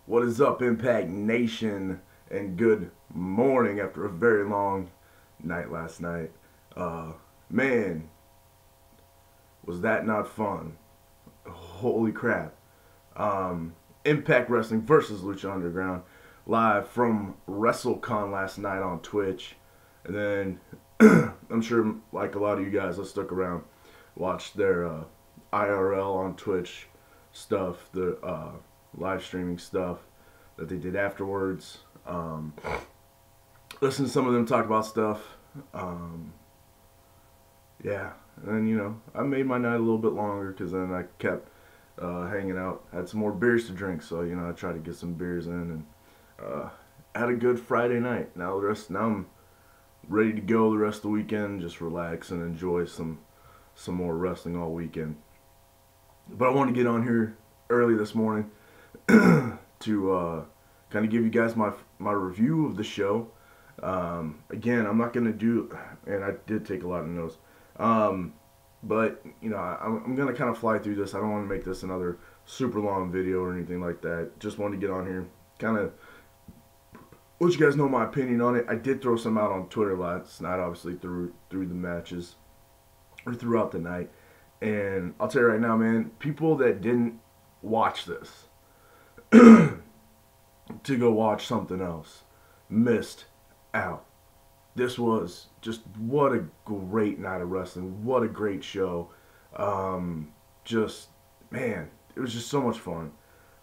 What is up, Impact Nation? And good morning after a very long night last night. Uh, Man, was that not fun? Holy crap. Impact Wrestling versus Lucha Underground live from wresltecon last night on Twitch. And then I'm sure, like a lot of you guys that stuck around, watched their IRL on Twitch stuff, the live streaming stuff that they did afterwards. Listen to some of them talk about stuff. Um, yeah, and I made my night a little bit longer because then I kept hanging out. Had some more beers to drink, so I tried to get some beers in and had a good Friday night. Now I'm ready to go the rest of the weekend. Just relax and enjoy some more wrestling all weekend. But I want to get on here early this morning to kind of give you guys my review of the show. Again, I'm not gonna do, and I did take a lot of notes. But I'm gonna kind of fly through this. I don't want to make this another super long video or anything like that. Just wanted to get on here, kind of let you guys know my opinion on it. I did throw some out on Twitter last night, obviously through the matches or throughout the night. And I'll tell you right now, man, people that didn't watch this to go watch something else missed out. This was just, what a great night of wrestling. What a great show. Just, man, it was just so much fun.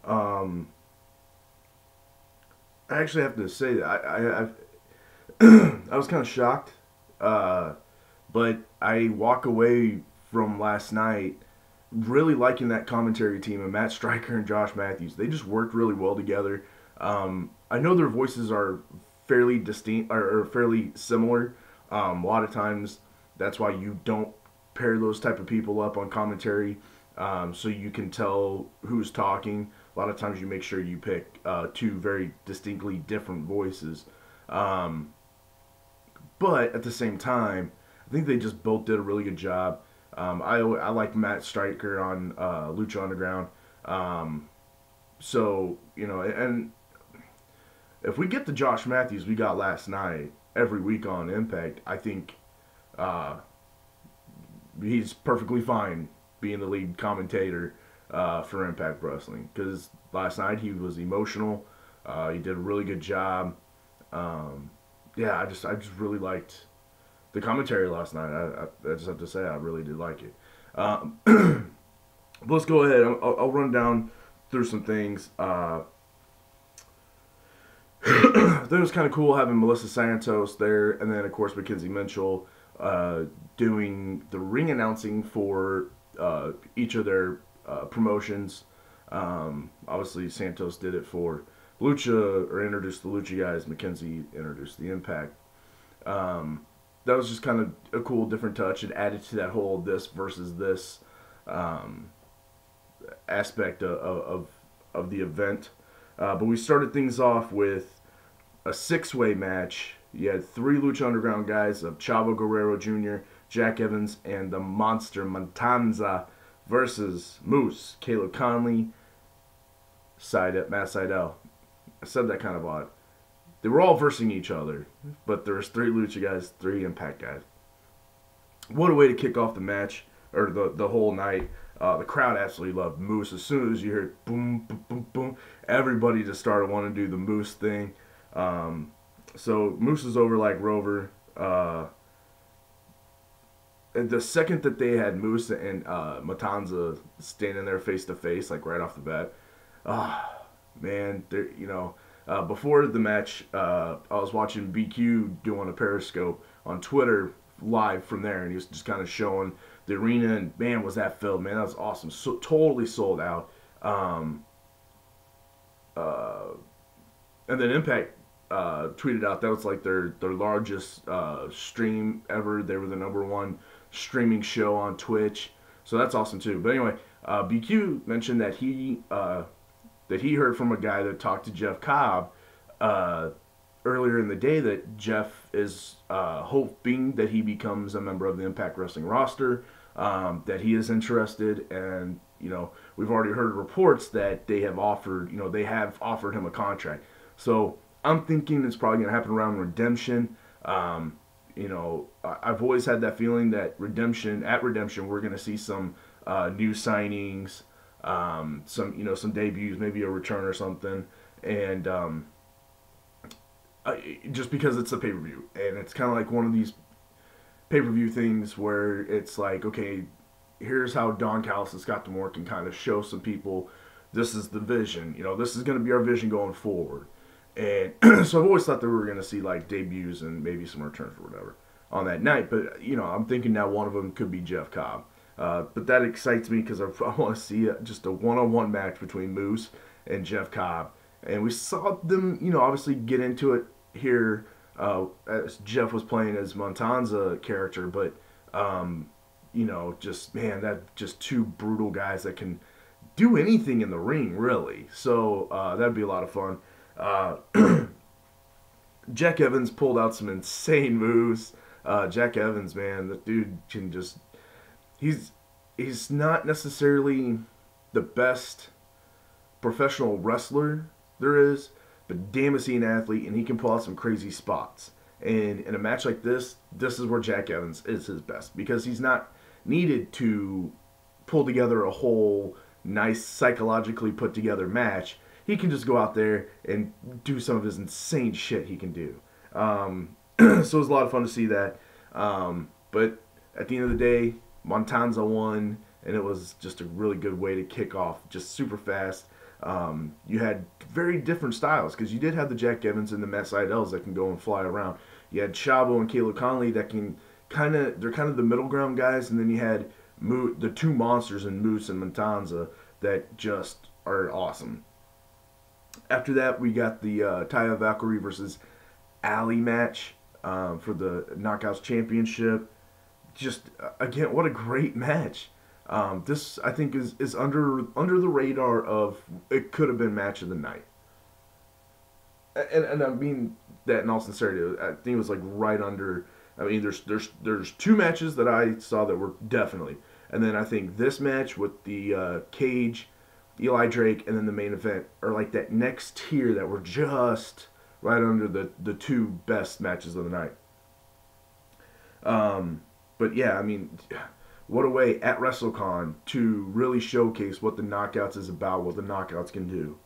I actually have to say that I was kind of shocked, but I walk away from last night really liking that commentary team of Matt Stryker and Josh Matthews. They just worked really well together. I know their voices are fairly distinct or fairly similar. A lot of times that's why you don't pair those type of people up on commentary, so you can tell who's talking. A lot of times you make sure you pick two very distinctly different voices. But at the same time, I think they just both did a really good job. I like Matt Stryker on Lucha Underground. And if we get the Josh Matthews we got last night every week on Impact, I think he's perfectly fine being the lead commentator for Impact Wrestling, because last night he was emotional. He did a really good job. I just really liked the commentary last night. I just have to say I really did like it. Let's go ahead. I'll run down through some things. I thought it was kind of cool having Melissa Santos there, and then of course Mackenzie Mitchell doing the ring announcing for each of their promotions. Obviously Santos did it for Lucha, or introduced the Lucha guys. Mackenzie introduced the Impact. That was just kind of a cool different touch. It added to that whole this versus this aspect of the event. But we started things off with a six-way match. You had three Lucha Underground guys of Chavo Guerrero Jr., Jack Evans, and the Monster Matanza versus Moose, Caleb Conley, Matt Sydal. I said that kind of odd. They were all versing each other, but there was three Lucha guys, three Impact guys. What a way to kick off the match, or the whole night. The crowd absolutely loved Moose. As soon as you heard boom, boom, boom, boom, everybody just started wanting to do the Moose thing. So Moose is over like Rover. And the second that they had Moose and Matanza standing there face to face, like right off the bat, man, before the match, I was watching BQ doing a Periscope on Twitter live from there, and he was just kind of showing the arena, and man, was that filled, man. That was awesome. So totally sold out. And then Impact tweeted out that was like their largest stream ever. They were the #1 streaming show on Twitch, so that's awesome too. But anyway, BQ mentioned that he heard from a guy that talked to Jeff Cobb earlier in the day that Jeff is hoping that he becomes a member of the Impact Wrestling roster, that he is interested, and we've already heard reports that they have offered him a contract. So I'm thinking it's probably going to happen around Redemption. I've always had that feeling that Redemption, we're going to see some new signings, some debuts, maybe a return or something, and just because it's a pay per view, and it's kind of like one of these pay per view things where it's like, okay, here's how Don Callis and Scott D'Amore can kind of show some people this is the vision. This is going to be our vision going forward. And so I've always thought that we were going to see like debuts and maybe some returns or whatever on that night. But I'm thinking now one of them could be Jeff Cobb. But that excites me because I want to see just a one-on-one match between Moose and Jeff Cobb. And we saw them, obviously get into it here as Jeff was playing as Montanza character, but just two brutal guys that can do anything in the ring, really. So that'd be a lot of fun. Jack Evans pulled out some insane moves. Jack Evans, man, the dude can just he's not necessarily the best professional wrestler there is, but damn is he an athlete, and he can pull out some crazy spots. And in a match like this is where Jack Evans is his best, because he's not needed to pull together a whole nice psychologically put together match. He can just go out there and do some of his insane shit he can do. So it was a lot of fun to see that. But at the end of the day, Montanza won, and it was just a really good way to kick off, just super fast. You had very different styles, because you did have the Jack Evans and the Matt Seidels that can go and fly around. You had Chavo and Caleb Conley that can they're kind of the middle ground guys, and then you had the two monsters in Moose and Montanza that just are awesome. After that, we got the Taya Valkyrie versus Ali match for the Knockouts Championship. Just again, what a great match! This I think is under the radar of it could have been match of the night, and I mean that in all sincerity. I think it was like right under. I mean, there's two matches that I saw that were definitely, and then I think this match with the Cage, Eli Drake, and then the main event are like that next tier that were just right under the two best matches of the night. But yeah, I mean, what a way at wresltecon to really showcase what the Knockouts is about, what the Knockouts can do.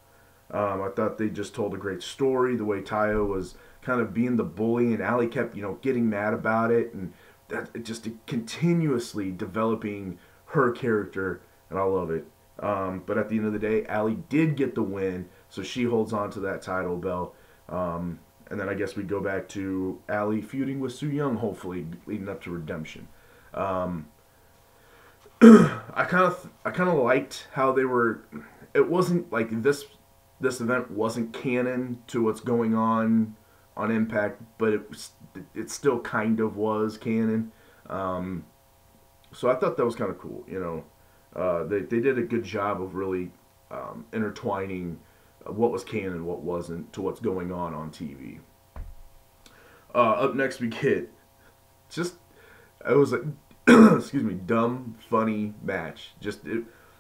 I thought they just told a great story, the way Taya was kind of being the bully, and Ali kept, getting mad about it, and that just continuously developing her character, and I love it. But at the end of the day, Ali did get the win, so she holds on to that title belt. And then I guess we go back to Ali feuding with Su Yung, hopefully leading up to Redemption. I kind of liked how they were. It wasn't like this event wasn't canon to what's going on Impact, but it still kind of was canon. So I thought that was kind of cool. They did a good job of really intertwining what was canon and what wasn't to what's going on TV. Up next we get it was a excuse me, dumb, funny match.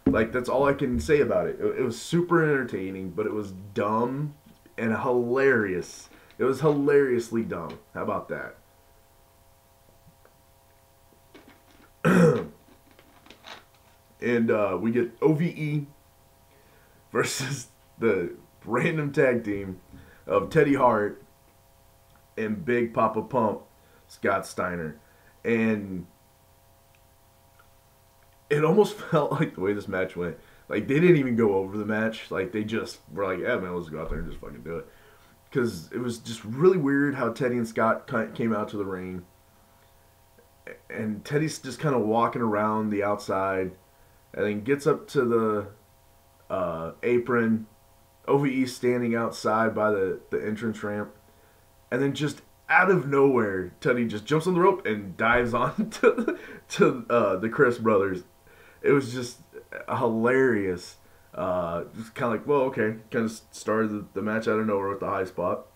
That's all I can say about it. It was super entertaining, but it was dumb and hilarious. It was hilariously dumb. How about that? And we get OVE versus the random tag team of Teddy Hart and Big Papa Pump, Scott Steiner. And it almost felt like the way this match went, like they didn't even go over the match. Like they just were like, yeah, man, let's go out there and just fucking do it. Because it was just really weird how Teddy and Scott came out to the ring. And Teddy's just kind of walking around the outside, and then gets up to the apron. OVE standing outside by the entrance ramp. And then just out of nowhere, Teddy just jumps on the rope and dives on to the Chris brothers. It was just hilarious. Just kind of like, well, okay. Kind of started the match out of nowhere with the high spot.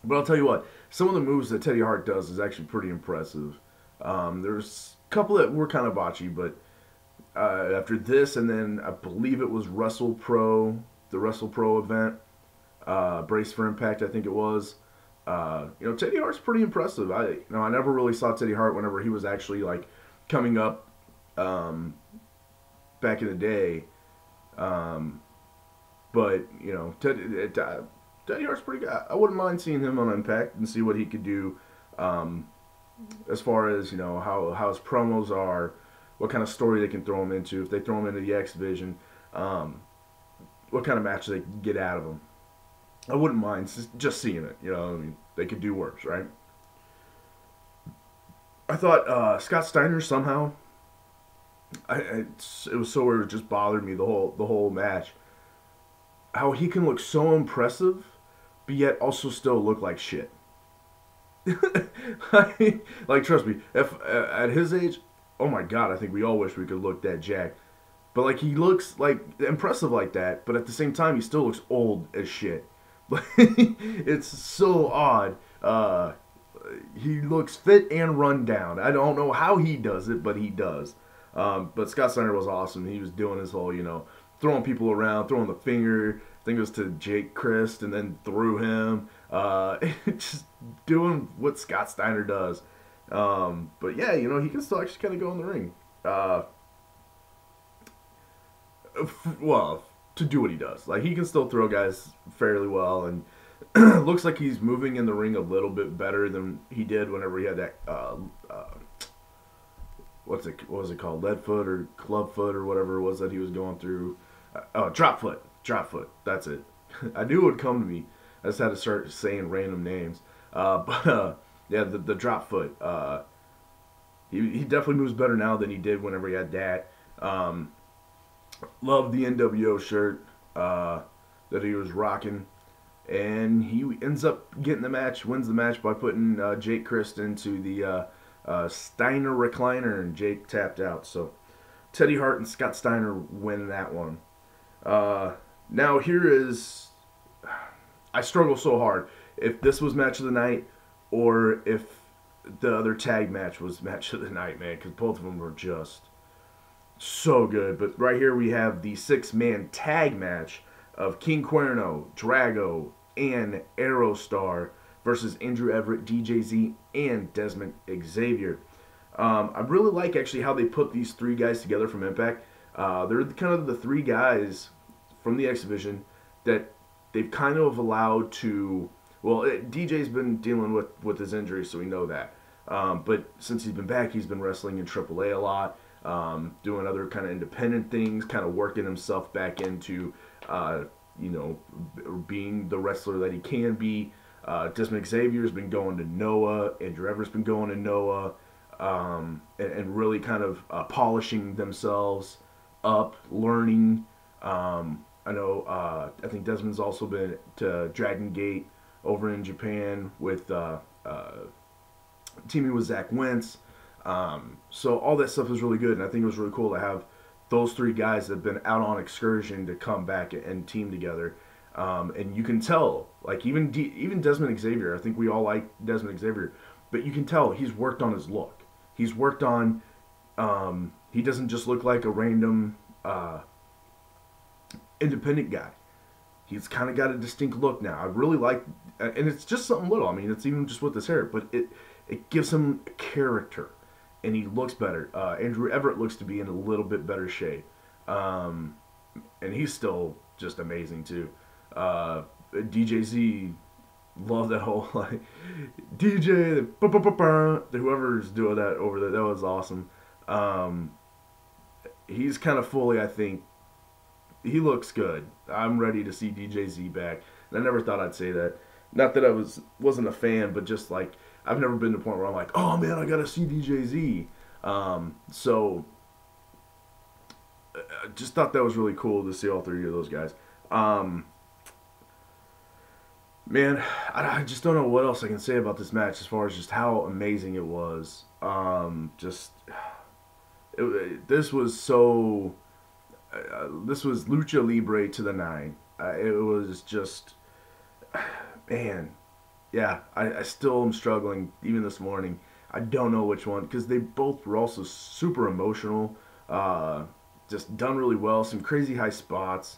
But I'll tell you what, some of the moves that Teddy Hart does is actually pretty impressive. There's a couple that were kind of botchy, but after this, and then I believe it was Wrestle Pro, the Wrestle Pro event, Brace for Impact, I think it was. Teddy Hart's pretty impressive. I never really saw Teddy Hart whenever he was actually like coming up um, back in the day. Um, but Teddy Hart's pretty good. I wouldn't mind seeing him on Impact and see what he could do. Um, as far as how his promos are, what kind of story they can throw him into. If they throw him into the X Division, um, what kind of match they can get out of him. I wouldn't mind just seeing it. I mean, they could do worse, right? I thought Scott Steiner somehow, it was so weird. It just bothered me the whole match. How he can look so impressive, but yet also still look like shit. Like, trust me, if at his age, oh my god, I think we all wish we could look that jacked. But like, he looks like impressive like that, but at the same time, he still looks old as shit. It's so odd. He looks fit and run down. I don't know how he does it, but he does. But Scott Steiner was awesome. He was doing his whole, throwing people around, throwing the finger. I think it was to Jake Christ, and then threw him. Just doing what Scott Steiner does. But yeah, he can still actually kind of go in the ring. Well, to do what he does. Like, he can still throw guys fairly well, and looks like he's moving in the ring a little bit better than he did whenever he had that what was it called, lead foot or club foot or whatever it was that he was going through. Drop foot, that's it. I knew it would come to me. I just had to start saying random names. Yeah, the drop foot. He definitely moves better now than he did whenever he had that. Love the NWO shirt that he was rocking. And he ends up getting the match, wins the match by putting Jake Christ into the Steiner recliner, and Jake tapped out. So Teddy Hart and Scott Steiner win that one. Now here is, I struggle so hard if this was match of the night or if the other tag match was match of the night, man, because both of them were just so good. But right here we have the 6-man tag match of King Cuerno, Drago, and Aerostar versus Andrew Everett, DJZ, and Desmond Xavier. I really like actually how they put these three guys together from Impact. They're kind of the three guys from the X Division that they've kind of allowed to. Well, DJ's been dealing with his injury, so we know that. But since he's been back, he's been wrestling in AAA a lot, doing other kind of independent things, kind of working himself back into, being the wrestler that he can be. Desmond Xavier's been going to Noah. Andrew Everett's been going to Noah, and really kind of polishing themselves up, learning. I know. I think Desmond's also been to Dragon Gate over in Japan with teaming with Zach Wentz. So all that stuff is really good, and I think it was really cool to have those three guys that have been out on excursion to come back and team together. And you can tell, like, even Desmond Xavier, I think we all like Desmond Xavier, but you can tell he's worked on his look. He's worked on, he doesn't just look like a random independent guy. He's kind of got a distinct look now. I really like, and it's just something little. I mean, it's even just with his hair, but it gives him a character, and he looks better. Andrew Everett looks to be in a little bit better shape, and he's still just amazing too. DJZ, love that whole like DJ, whoever's doing that over there. That was awesome. He's kind of fully, I think. He looks good. I'm ready to see DJZ back. And I never thought I'd say that. Not that I wasn't a fan, but just like I've never been to a point where I'm like, oh man, I gotta see DJZ. So I just thought that was really cool to see all three of those guys. Man, I just don't know what else I can say about this match as far as just how amazing it was. This was so. This was Lucha Libre to the 9. It was just, man, yeah. I still am struggling even this morning. I don't know which one because they both were also super emotional. just done really well. Some crazy high spots,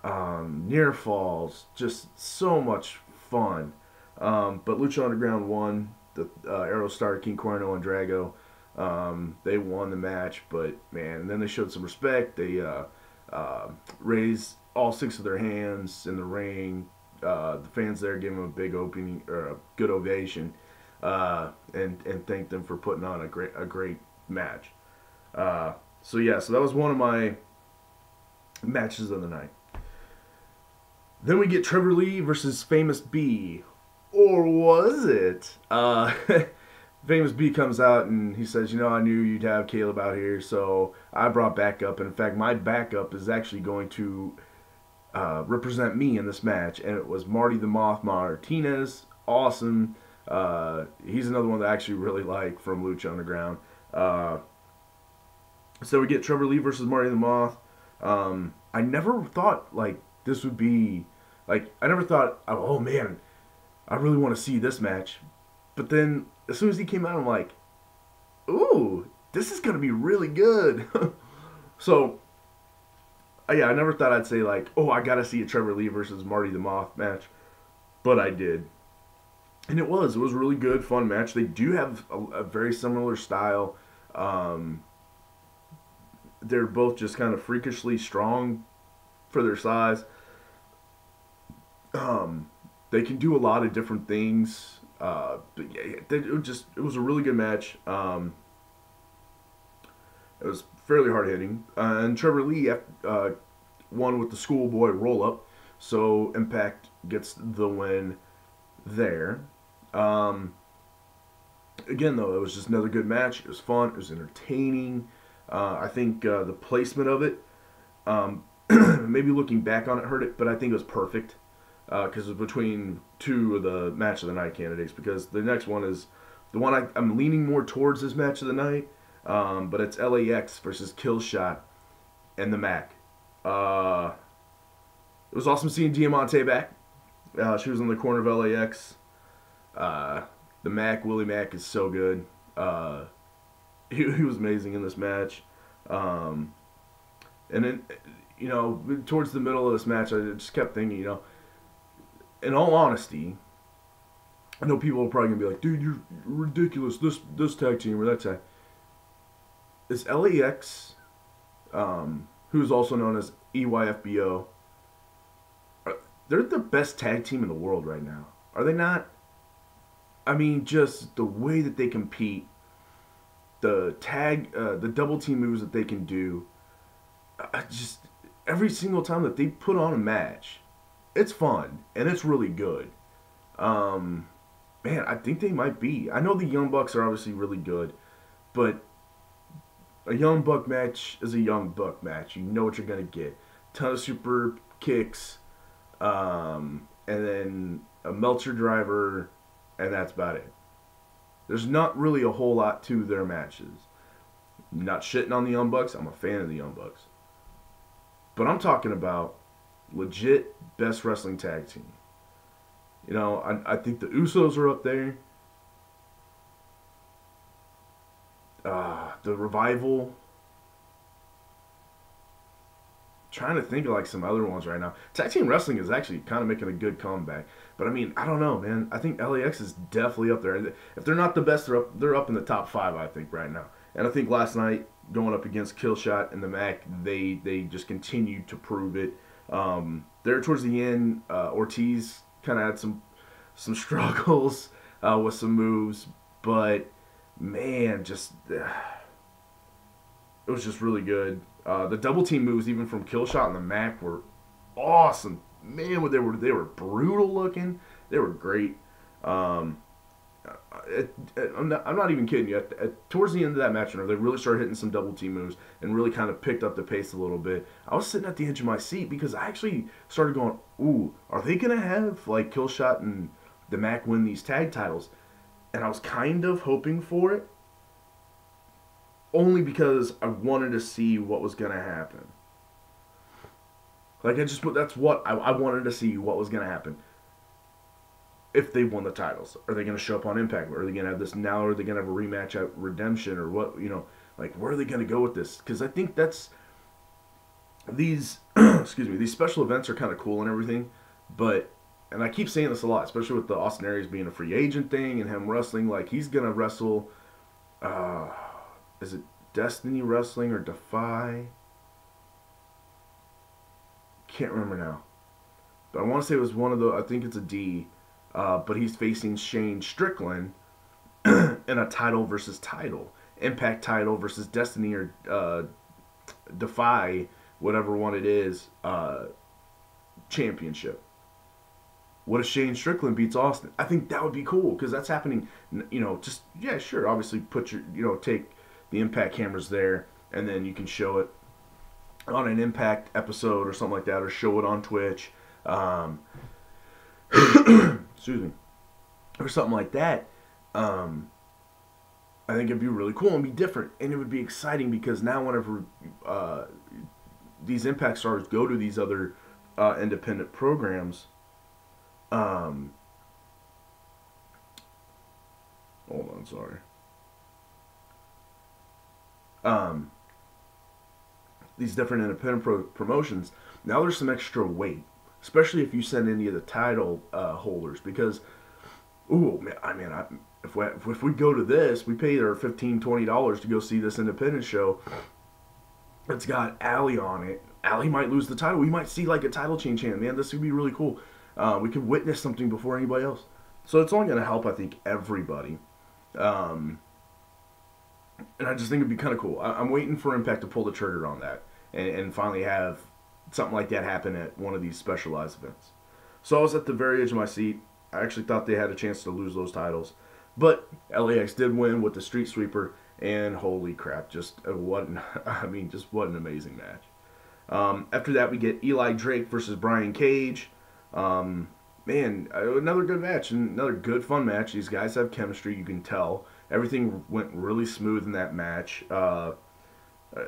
near falls, just so much fun. But Lucha Underground won. The Aerostar, King Cuerno, and Drago, they won the match. But man, and then they showed some respect. They raised all 6 of their hands in the ring. The fans there gave them a big opening or a good ovation, and thanked them for putting on a great match. So yeah, so that was one of my matches of the night. Then we get Trevor Lee versus Famous B. Or was it? Famous B comes out and he says, I knew you'd have Caleb out here, so I brought backup. And in fact, my backup is actually going to represent me in this match. And it was Marty the Moth Martinez. Awesome. He's another one that I actually really like from Lucha Underground. So we get Trevor Lee versus Marty the Moth. I never thought, this would be... I never thought, oh, man, I really want to see this match. But then, as soon as he came out, I'm like, ooh, this is going to be really good. So, yeah, I never thought I'd say, I got to see a Trevor Lee versus Marty the Moth match. But I did. And it was a really good, fun match. They do have a very similar style. They're both just kind of freakishly strong for their size. They can do a lot of different things. But yeah, it was a really good match. It was fairly hard hitting, and Trevor Lee won with the schoolboy roll up, so Impact gets the win there. Again, though, it was just another good match. It was fun. It was entertaining. I think the placement of it, maybe looking back on it, hurt it, but I think it was perfect. Because it was between 2 of the match of the night candidates. Because the next one is the one I'm leaning more towards this match of the night. But it's LAX versus Killshot and the Mac. It was awesome seeing Diamante back. She was in the corner of LAX. The Mac, Willie Mac, is so good. He was amazing in this match. And then, towards the middle of this match, I just kept thinking, in all honesty, I know people are probably going to be like, dude, you're ridiculous, this tag team or that tag. Is LAX, who is also known as EYFBO, they're the best tag team in the world right now. Are they not? I mean, just the way that they compete, the double team moves that they can do, just every single time that they put on a match, it's fun, and it's really good. Man, I think they might be. I know the Young Bucks are obviously really good, but a Young Buck match is a Young Buck match. You know what you're going to get. Ton of super kicks, and then a Meltzer driver, and that's about it. There's not really a whole lot to their matches. I'm not shitting on the Young Bucks. I'm a fan of the Young Bucks. But I'm talking about legit best wrestling tag team. I think the Usos are up there. The Revival. Trying to think of some other ones right now. Tag team wrestling is actually kind of making a good comeback. But I mean, I don't know, man. I think LAX is definitely up there. If they're not the best, they're up in the top 5, I think, right now. And I think last night, going up against Killshot and the Mac, they just continued to prove it. There towards the end, Ortiz kind of had some struggles with some moves, but man, it was just really good. The double team moves, even from Killshot and the Mac, were awesome. Man, they were brutal looking. They were great. I'm not even kidding you. Towards the end of that match, they really started hitting some double team moves and really kind of picked up the pace a little bit. I was sitting at the edge of my seat because I actually started going, ooh, are they going to have Killshot and the Mac win these tag titles? And I was kind of hoping for it, only because I wanted to see what was going to happen. That's what I wanted to see, what was going to happen. If they won the titles, are they going to show up on Impact? Are they going to have this now? Or are they going to have a rematch at Redemption? Or what, where are they going to go with this? Because I think that's these excuse me, these special events are kind of cool and everything, but and I keep saying this a lot, especially with the Austin Aries being a free agent thing and him wrestling like he's gonna wrestle. Uh, is it Destiny Wrestling or Defy? Can't remember now, but I want to say it was one of the. I think it's a D, but he's facing Shane Strickland in a title versus title, Impact title versus Destiny or Defy, whatever one it is, championship. What if Shane Strickland beats Austin? I think that would be cool because that's happening. Just yeah, sure. Obviously, put your take the Impact cameras there, and then you can show it on an Impact episode or something like that, or show it on Twitch. Excuse me, or something like that. I think it'd be really cool and be different, and it would be exciting because now whenever these Impact stars go to these other independent programs. Hold on, sorry. These different independent promotions. Now there's some extra weight, especially if you send any of the title holders. Because, if we go to this, we pay our $15-20 to go see this independent show. It's got Allie on it. Allie might lose the title. We might see like a title change hand. Man, this would be really cool. We could witness something before anybody else. So it's only going to help, I think, everybody. And I just think it'd be kind of cool. I'm waiting for Impact to pull the trigger on that and finally have something like that happen at one of these specialized events. So I was at the very edge of my seat. I actually thought they had a chance to lose those titles. But LAX did win with the Street Sweeper, and holy crap, just what an amazing match. After that, we get Eli Drake versus Brian Cage. Another good match, another good fun match. These guys have chemistry, you can tell. Everything went really smooth in that match.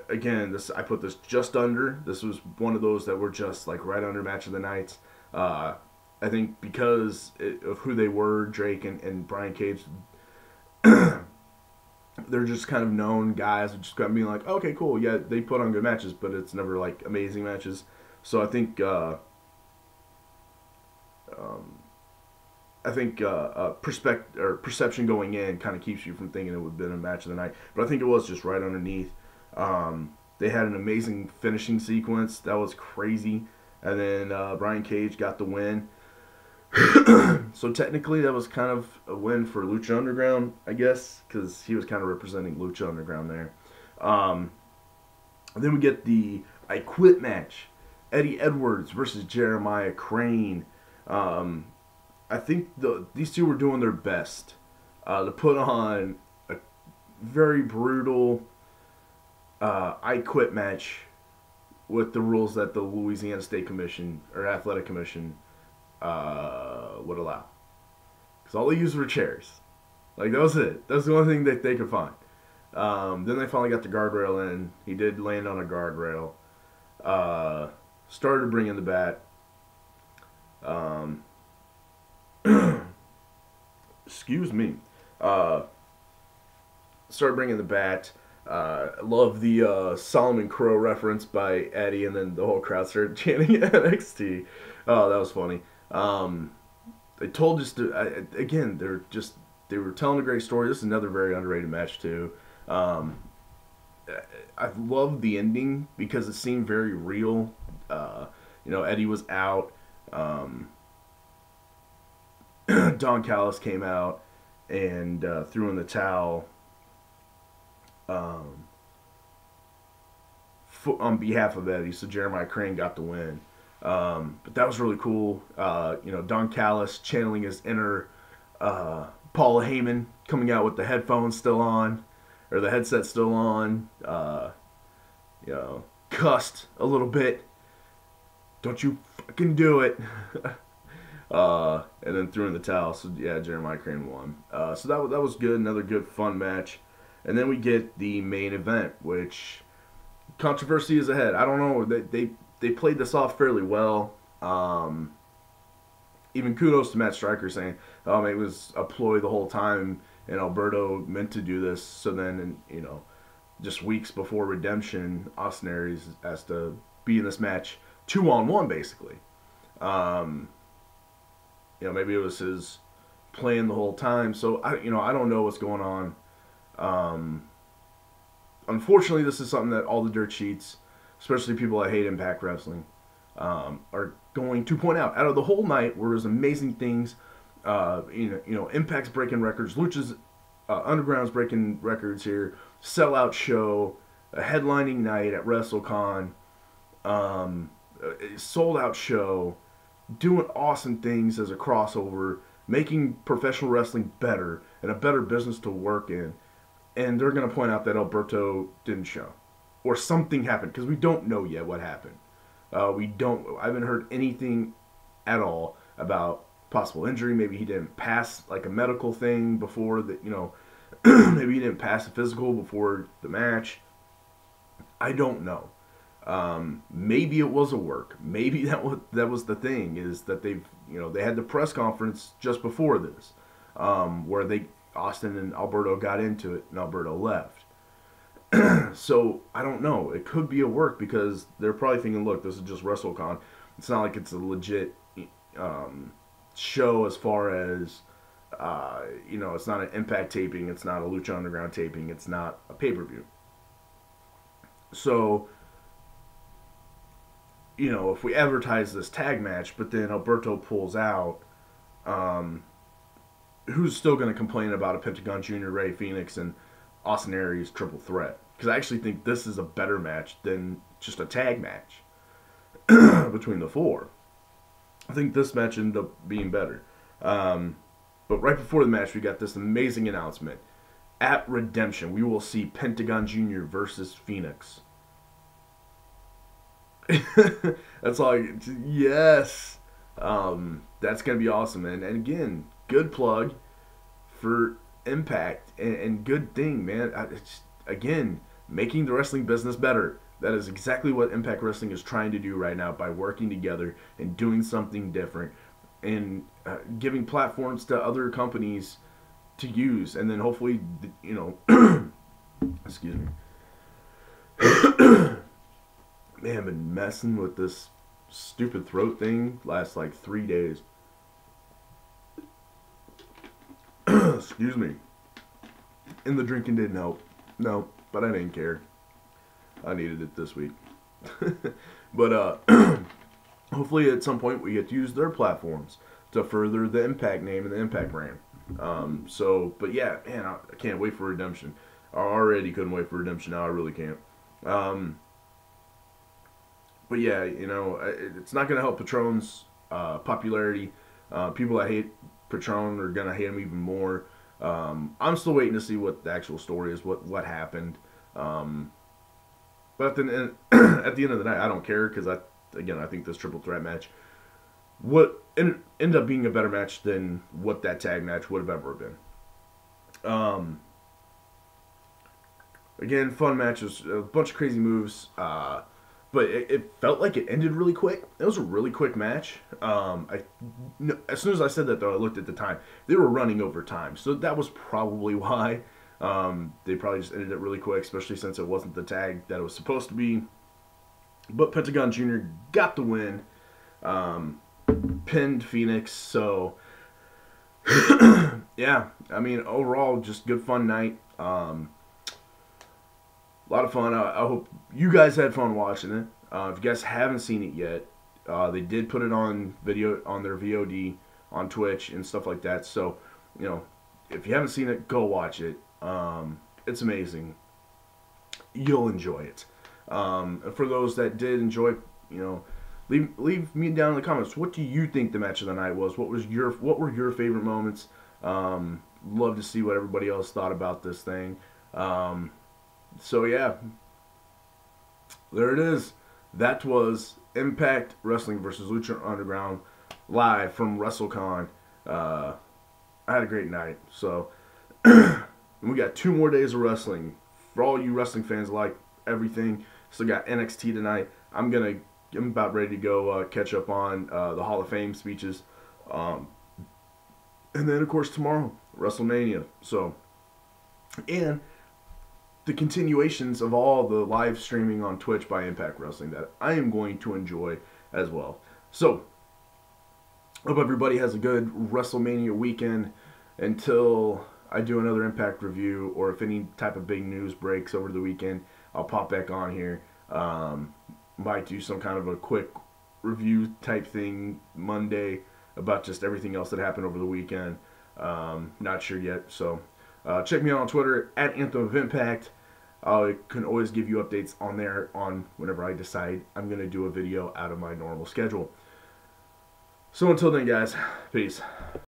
Again, I put this just under. This was one of those that were just like right under match of the nights. I think because of who they were, Drake and Brian Cage, they're just kind of known guys. Just kind of being like, okay, cool, yeah, they put on good matches, but it's never like amazing matches. So I think perception going in kind of keeps you from thinking it would have been a match of the night. But I think it was just right underneath. They had an amazing finishing sequence. That was crazy. And then Brian Cage got the win. So technically that was kind of a win for Lucha Underground, I guess, because he was kind of representing Lucha Underground there. Then we get the I Quit match. Eddie Edwards versus Jeremiah Crane. I think these two were doing their best to put on a very brutal I Quit match with the rules that the Louisiana State Commission or Athletic Commission would allow. Because all they used were chairs. Like, that was it. That was the only thing that they could find. Then they finally got the guardrail in. He did land on a guardrail. Started bringing the bat. Excuse me. Started bringing the bat. Love the Solomon Crow reference by Eddie, and then the whole crowd started chanting NXT. Oh, that was funny. They told us to again. They were telling a great story. This is another very underrated match too. I love the ending because it seemed very real. Eddie was out. Don Callis came out and threw in the towel on behalf of Eddie. So Jeremiah Crane got the win. But that was really cool. Don Callis channeling his inner Paul Heyman, coming out with the headphones still on, or the headset still on. Cussed a little bit. Don't you fucking do it. And then threw in the towel. So yeah, Jeremiah Crane won. So that was good. Another good fun match. And then we get the main event, which controversy is ahead. I don't know. They played this off fairly well. Even kudos to Matt Striker saying, it was a ploy the whole time, and Alberto meant to do this. So then, just weeks before Redemption, Austin Aries has to be in this match 2-on-1 basically. Um, maybe it was his plan the whole time. So I don't know what's going on. Unfortunately, this is something that all the dirt sheets, especially people that hate Impact Wrestling, are going to point out. Out of the whole night, where there's amazing things, Impact's breaking records, Lucha's Underground's breaking records here, sellout show, a headlining night at WrestleCon, a sold out show, doing awesome things as a crossover, making professional wrestling better and a better business to work in. And they're going to point out that Alberto didn't show. Or something happened, because we don't know yet what happened. I haven't heard anything at all about possible injury. Maybe he didn't pass like a medical thing before that, maybe he didn't pass a physical before the match. I don't know. Maybe it was a work. Maybe that was the thing, is that they had the press conference just before this, where Austin and Alberto got into it and Alberto left. So I don't know. It could be a work, because they're probably thinking, look, this is just WrestleCon. It's not like it's a legit show as far as it's not an Impact taping, it's not a Lucha Underground taping, it's not a pay-per-view. So if we advertise this tag match, but then Alberto pulls out, who's still going to complain about a Pentagon Jr., Ray Phoenix, and Austin Aries triple threat? Because I actually think this is a better match than just a tag match between the four. I think this match ended up being better. But right before the match, we got this amazing announcement. At Redemption, we will see Pentagon Jr. versus Phoenix. That's all. Yes. That's going to be awesome. And again, good plug for Impact, and good thing, man. Again, making the wrestling business better. That is exactly what Impact Wrestling is trying to do right now, by working together and doing something different, and giving platforms to other companies to use, and then hopefully, excuse me. Man, I've been messing with this stupid throat thing last like 3 days. Excuse me. And the drinking didn't help. No, but I didn't care. I needed it this week. But hopefully at some point we get to use their platforms to further the Impact name and the Impact brand. But yeah, man, I can't wait for Redemption. I already couldn't wait for Redemption. Now I really can't. But yeah, it's not going to help Patron's popularity. People that hate Patron are going to hate him even more. I'm still waiting to see what the actual story is, what happened. But at the end of the night, I don't care, because I think this triple threat match ended up being a better match than what that tag match would have ever been. Again, fun matches, a bunch of crazy moves. But it felt like it ended really quick. It was a really quick match. As soon as I said that, though, I looked at the time. They were running over time, so that was probably why. They probably just ended it really quick, especially since it wasn't the tag that it was supposed to be. But Pentagon Jr. got the win. Pinned Phoenix, so... yeah, I mean, overall, just good fun night. A lot of fun. I hope you guys had fun watching it. If you guys haven't seen it yet, they did put it on video on their VOD on Twitch and stuff like that. So, if you haven't seen it, go watch it. It's amazing. You'll enjoy it. And for those that did enjoy, leave me down in the comments. What do you think the match of the night was? What were your favorite moments? Love to see what everybody else thought about this thing. So yeah, there it is. That was Impact Wrestling versus Lucha Underground live from WrestleCon. I had a great night. So we got 2 more days of wrestling. For all you wrestling fans like everything, still got NXT tonight. I'm about ready to go catch up on the Hall of Fame speeches. And then of course tomorrow, WrestleMania. So, and the continuations of all the live streaming on Twitch by Impact Wrestling that I am going to enjoy as well. So, hope everybody has a good WrestleMania weekend. Until I do another Impact review, or if any type of big news breaks over the weekend, I'll pop back on here. Might do some kind of a quick review type thing Monday about just everything else that happened over the weekend. Not sure yet. So check me out on Twitter at Anthem of Impact. I can always give you updates on there on whenever I decide I'm going to do a video out of my normal schedule. So until then, guys, peace.